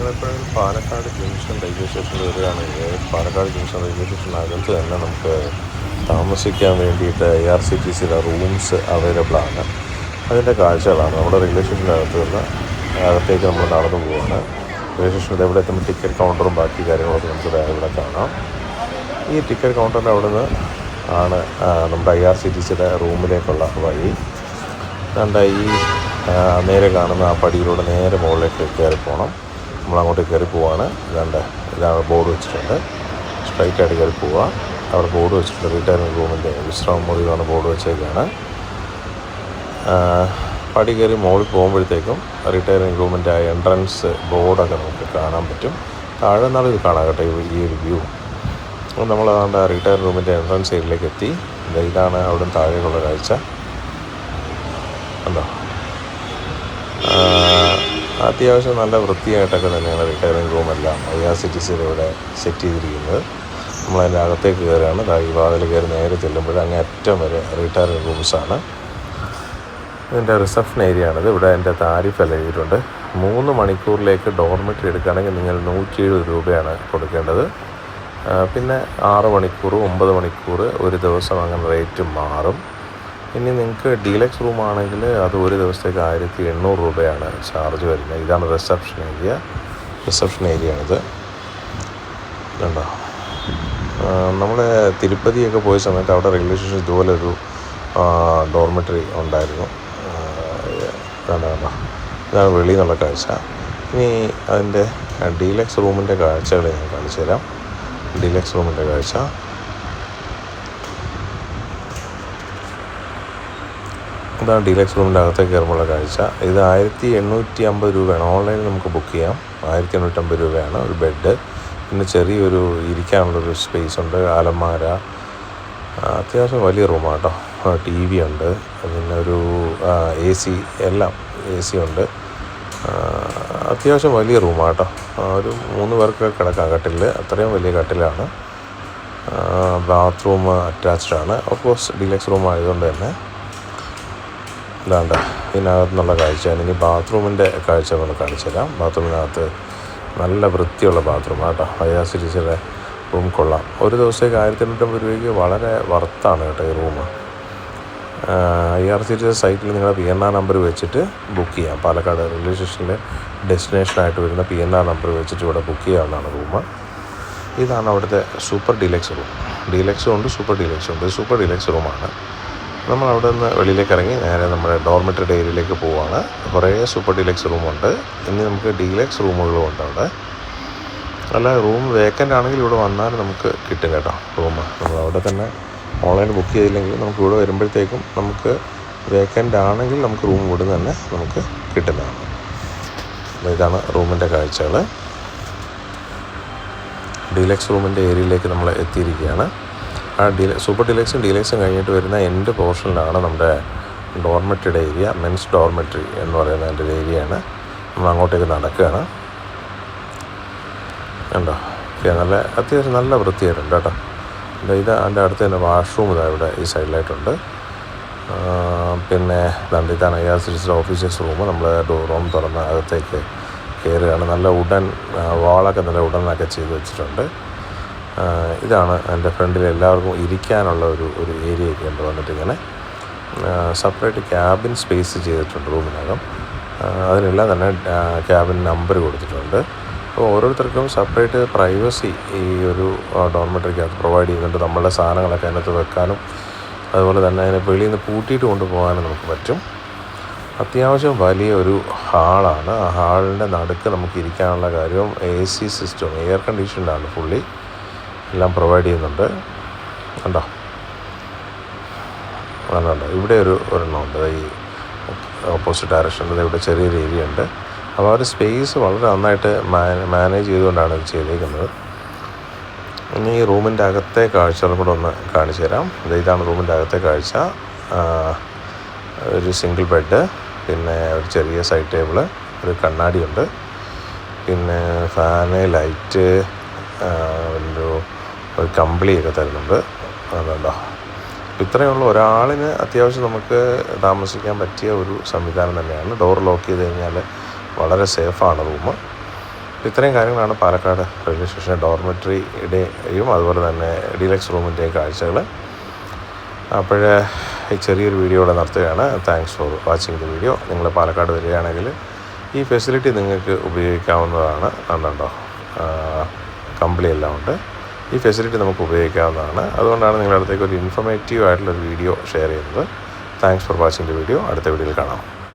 നിങ്ങളെപ്പോഴും Palakkad junction railway സ്റ്റേഷനിൽ വരികയാണെങ്കിൽ Palakkad junction railway സ്റ്റേഷനകത്ത് തന്നെ നമുക്ക് താമസിക്കാൻ വേണ്ടിയിട്ട് IRCTCയുടെ റൂംസ് അവൈലബിൾ ആണ്. അതിൻ്റെ കാഴ്ചകളാണ് നമ്മുടെ റെയിൽവേ സ്റ്റേഷനകത്ത് നിന്ന് അകത്തേക്ക് നമ്മൾ നടന്നു പോവുകയാണ്. റെയിൽവേ സ്റ്റേഷനിൽ എവിടെ എത്തുമ്പോൾ ടിക്കറ്റ് കൗണ്ടറും ബാക്കി കാര്യങ്ങളൊക്കെ നമുക്ക് ഇവിടെ കാണാം. ഈ ടിക്കറ്റ് കൗണ്ടറിൻ്റെ അവിടെ നിന്ന് ആണ് നമ്മുടെ IRCTCയുടെ റൂമിലേക്കുള്ള വഴി. കണ്ട ഈ നേരെ കാണുന്ന ആ പടിയിലൂടെ നേരെ മുകളിലേക്ക് കയറി പോകണം. നമ്മളങ്ങോട്ട് കയറി പോവാണ്. ഇതാണ് ബോർഡ് വെച്ചിട്ടുണ്ട്. സ്ട്രൈറ്റായിട്ട് കയറി പോവുക. അവിടെ ബോർഡ് വെച്ചിട്ടുണ്ട്. റിട്ടയർമെൻറ്റ് റൂമിൻ്റെ വിശ്രാമ മുറി എന്നാണ് ബോർഡ് വെച്ചേക്കാണ്. പടി കയറി മുകളിൽ പോകുമ്പോഴത്തേക്കും റിട്ടയർമെൻറ്റ് റൂമിൻ്റെ എൻട്രൻസ് ബോർഡൊക്കെ നമുക്ക് കാണാൻ പറ്റും. താഴെ നിന്നാലും ഇത് കാണാം കേട്ടോ, ഈ ഒരു വ്യൂ. നമ്മൾ അതുകൊണ്ട് റിട്ടയർ റൂമിൻ്റെ എൻട്രൻസ് സൈഡിലേക്ക് എത്തി. ഇതാണ് അവിടെ താഴേക്കുള്ള കാഴ്ച. കണ്ടോ, അത്യാവശ്യം നല്ല വൃത്തിയായിട്ടൊക്കെ തന്നെയാണ് റിട്ടയറിംഗ് റൂമെല്ലാം IRCTCയുടെ ഇവിടെ സെറ്റ് ചെയ്തിരിക്കുന്നത്. നമ്മളതിൻ്റെ അകത്തേക്ക് കയറുകയാണ്. ഈ വാതിൽ കയറി നേരെ ചെല്ലുമ്പോൾ അങ്ങേ അറ്റം വരെ റിട്ടയറിംഗ് റൂംസാണ്. ഇതിൻ്റെ റിസപ്ഷൻ ഏരിയ ആണിത്. ഇവിടെ എൻ്റെ താരിഫ് എല്ലാം എഴുതിയിട്ടുണ്ട്. 3 മണിക്കൂറിലേക്ക് ഡോർമെറ്ററി എടുക്കുകയാണെങ്കിൽ നിങ്ങൾ 170 രൂപയാണ് കൊടുക്കേണ്ടത്. പിന്നെ 6 മണിക്കൂർ, 9 മണിക്കൂർ, ഒരു ദിവസം അങ്ങനെ റേറ്റ് മാറും. ഇനി നിങ്ങൾക്ക് ഡീലക്സ് റൂമാണെങ്കിൽ അത് ഒരു ദിവസത്തേക്ക് 1800 രൂപയാണ് ചാർജ് വരുന്നത്. ഇതാണ് റിസപ്ഷൻ ഏരിയ ആണിത്. കണ്ടോ, നമ്മൾ തിരുപ്പതിയൊക്കെ പോയ സമയത്ത് അവിടെ റെയിൽവേ സ്റ്റേഷൻ ഇതുപോലെ ഒരു ഡോർമെറ്ററി ഉണ്ടായിരുന്നു. കണ്ടോ, ഇതാണ് വെളിയിൽ നിന്നുള്ള കാഴ്ച. ഇനി അതിൻ്റെ ഡീലക്സ് റൂമിൻ്റെ കാഴ്ചകൾ ഞാൻ കാണിച്ചു തരാം. ഡീലക്സ് റൂമിൻ്റെ കാഴ്ച ഇതാണ്. ഡീലക്സ് റൂമിൻ്റെ അകത്തേക്ക് കയറുമ്പോഴുള്ള കാഴ്ച. ഇത് 1850 രൂപയാണ്. ഓൺലൈനിൽ നമുക്ക് ബുക്ക് ചെയ്യാം. 1850 രൂപയാണ് ഒരു ബെഡ്. പിന്നെ ചെറിയൊരു ഇരിക്കാനുള്ളൊരു സ്പേസ് ഉണ്ട്, അലമാര. അത്യാവശ്യം വലിയ റൂമാണ് കേട്ടോ. TV ഉണ്ട്, പിന്നെ ഒരു AC, എല്ലാം AC ഉണ്ട്. അത്യാവശ്യം വലിയ റൂമാണ് കേട്ടോ. ഒരു 3 പേർക്ക് കിടക്കാം കട്ടിലിൽ. അത്രയും വലിയ കട്ടിലാണ്. ബാത്റൂം അറ്റാച്ച്ഡ് ആണ്. ഓഫ് കോഴ്സ് ഡീലക്സ് റൂം ആയതുകൊണ്ട് തന്നെ. ഇതാണ്ട് ഇതിനകത്ത് നിന്നുള്ള കാഴ്ചയാണ്. ഇനി ബാത്റൂമിൻ്റെ കാഴ്ച ഒന്ന് കാണിച്ചു തരാം. ബാത്റൂമിനകത്ത് നല്ല വൃത്തിയുള്ള ബാത്റൂമാണ് കേട്ടോ. IRCTCയുടെ റൂം കൊള്ളാം. ഒരു ദിവസത്തേക്ക് 1850 രൂപയ്ക്ക് വളരെ വർത്താണ് കേട്ടോ ഈ റൂം. IRCTC സൈറ്റിൽ നിങ്ങളുടെ PNR നമ്പർ വെച്ചിട്ട് ബുക്ക് ചെയ്യാം. പാലക്കാട് റെയിൽവേ സ്റ്റേഷനിലെ ഡെസ്റ്റിനേഷനായിട്ട് വരുന്ന PNR നമ്പർ വെച്ചിട്ട് ഇവിടെ ബുക്ക് ചെയ്യാവുന്നതാണ് റൂം. ഇതാണ് അവിടുത്തെ സൂപ്പർ ഡീലക്സ് റൂം. ഡീലക്സും ഉണ്ട്, സൂപ്പർ ഡീലക്സും ഉണ്ട്. സൂപ്പർ ഡീലക്സ് റൂമാണ്. നമ്മൾ അവിടെ നിന്ന് വെളിയിലേക്ക് ഇറങ്ങി നേരെ നമ്മുടെ ഡോർമെറ്ററിയുടെ ഏരിയയിലേക്ക് പോവുകയാണ്. കുറേ സൂപ്പർ ഡീലക്സ് റൂമുണ്ട്. ഇനി നമുക്ക് ഡീലക്സ് റൂമുകളും ഉണ്ട് അവിടെ. അല്ല, റൂം വേക്കൻ്റ് ആണെങ്കിൽ ഇവിടെ വന്നാൽ നമുക്ക് കിട്ടും കേട്ടോ റൂം. നമ്മൾ അവിടെ തന്നെ ഓൺലൈൻ ബുക്ക് ചെയ്തില്ലെങ്കിൽ നമുക്ക് ഇവിടെ വരുമ്പോഴത്തേക്കും നമുക്ക് വേക്കൻ്റ് ആണെങ്കിൽ നമുക്ക് റൂം ഇവിടെ തന്നെ നമുക്ക് കിട്ടുന്നതാണ്. ഇതാണ് റൂമിൻ്റെ കാഴ്ചകൾ. ഡീലക്സ് റൂമിൻ്റെ ഏരിയയിലേക്ക് നമ്മൾ എത്തിയിരിക്കുകയാണ്. സൂപ്പർ ഡീലക്സും കഴിഞ്ഞിട്ട് വരുന്ന എൻഡ് പോർഷനിലാണ് നമ്മുടെ ഡോർമെറ്ററിയുടെ ഏരിയ. മെൻസ് ഡോർമെറ്ററി എന്ന് പറയുന്ന എൻ്റെ ഒരു ഏരിയയാണ്. നമ്മൾ അങ്ങോട്ടേക്ക് നടക്കുകയാണ്. കണ്ടോ, നല്ല അത്യാവശ്യം നല്ല വൃത്തിയായിട്ടുണ്ട് കേട്ടോ. ഇത് അതിൻ്റെ അടുത്ത് തന്നെ വാഷ്റൂം ഇവിടെ ഈ സൈഡിലായിട്ടുണ്ട്. പിന്നെ ഇതാണ് IRCTCയുടെ ഓഫീസേഴ്സ് റൂം. നമ്മൾ റൂം തുറന്ന് അകത്തേക്ക് കയറുകയാണ്. നല്ല ഉഡൻ വാളൊക്കെ നല്ല ഉഡനൊക്കെ ചെയ്ത് വെച്ചിട്ടുണ്ട്. ഇതാണ് എൻ്റെ ഫ്രണ്ടിൽ എല്ലാവർക്കും ഇരിക്കാനുള്ള ഒരു ഏരിയയൊക്കെ ഉണ്ട്. വന്നിട്ട് ഇങ്ങനെ സെപ്പറേറ്റ് ക്യാബിൻ സ്പേസ് ചെയ്തിട്ടുണ്ട് റൂമിനകം. അതിനെല്ലാം തന്നെ ക്യാബിൻ നമ്പർ കൊടുത്തിട്ടുണ്ട്. അപ്പോൾ ഓരോരുത്തർക്കും സെപ്പറേറ്റ് പ്രൈവസി ഈ ഒരു ഡോർമെറ്ററിക്കകത്ത് പ്രൊവൈഡ് ചെയ്യുന്നുണ്ട്. നമ്മളുടെ സാധനങ്ങളൊക്കെ അതിനകത്ത് വെക്കാനും അതുപോലെ തന്നെ അതിനെ വെളിയിൽ നിന്ന് പൂട്ടിയിട്ട് കൊണ്ടുപോകാനും നമുക്ക് പറ്റും. അത്യാവശ്യം വലിയൊരു ഹാളാണ്. ആ ഹാളിൻ്റെ നടുക്ക് നമുക്ക് ഇരിക്കാനുള്ള കാര്യവും AC സിസ്റ്റം, എയർ കണ്ടീഷൻഡാണ് ഫുള്ളി എല്ലാം പ്രൊവൈഡ് ചെയ്യുന്നുണ്ട്. കണ്ടോ, അതുകൊണ്ട് ഇവിടെ ഒരെണ്ണമുണ്ട്. ഈ ഓപ്പോസിറ്റ് ഡയറക്ഷനിൽ ഇവിടെ ചെറിയൊരു ഏരിയ ഉണ്ട്. അപ്പോൾ ആ ഒരു സ്പേസ് വളരെ നന്നായിട്ട് മാനേജ് ചെയ്തുകൊണ്ടാണ് ഇത് ചെയ്തേക്കുന്നത്. ഇനി ഈ റൂമിൻ്റെ അകത്തെ കാഴ്ചകളും കൂടെ ഒന്ന് കാണിച്ചു തരാം. ഇതാണ് റൂമിൻ്റെ അകത്തെ കാഴ്ച. ഒരു സിംഗിൾ ബെഡ്, പിന്നെ ഒരു ചെറിയ സൈഡ് ടേബിള്, ഒരു കണ്ണാടിയുണ്ട്, പിന്നെ ഫാന്, ലൈറ്റ്, ഒരു കമ്പിളിയൊക്കെ തരുന്നുണ്ട്. അതുകൊണ്ടോ ഇത്രയുള്ള ഒരാളിന് അത്യാവശ്യം നമുക്ക് താമസിക്കാൻ പറ്റിയ ഒരു സംവിധാനം തന്നെയാണ്. ഡോർ ലോക്ക് ചെയ്ത് കഴിഞ്ഞാൽ വളരെ സേഫാണ് റൂം. ഇത്രയും കാര്യങ്ങളാണ് പാലക്കാട് റെയിൽവേ സ്റ്റേഷൻ ഡോർമെട്രിയുടെയും അതുപോലെ തന്നെ ഡീലക്സ് റൂമിൻ്റെയും കാഴ്ചകൾ. അപ്പോൾ ഈ ചെറിയൊരു വീഡിയോ ഇവിടെ നിർത്തുകയാണ്. Thanks for watching the video. നിങ്ങൾ പാലക്കാട് വരികയാണെങ്കിൽ ഈ ഫെസിലിറ്റി നിങ്ങൾക്ക് ഉപയോഗിക്കാവുന്നതാണ്. കണ്ടോ, കമ്പിളി എല്ലാം ഉണ്ട്. ഈ ഫെസിലിറ്റി നമുക്ക് ഉപയോഗിക്കാവുന്നതാണ്. അതുകൊണ്ടാണ് നിങ്ങളുടെ അടുത്തേക്ക് ഒരു ഇൻഫോർമേറ്റീവ് ആയിട്ടുള്ളൊരു വീഡിയോ ഷെയർ ചെയ്യുന്നത്. Thanks for watching the video. അടുത്ത വീഡിയോയിൽ കാണാം.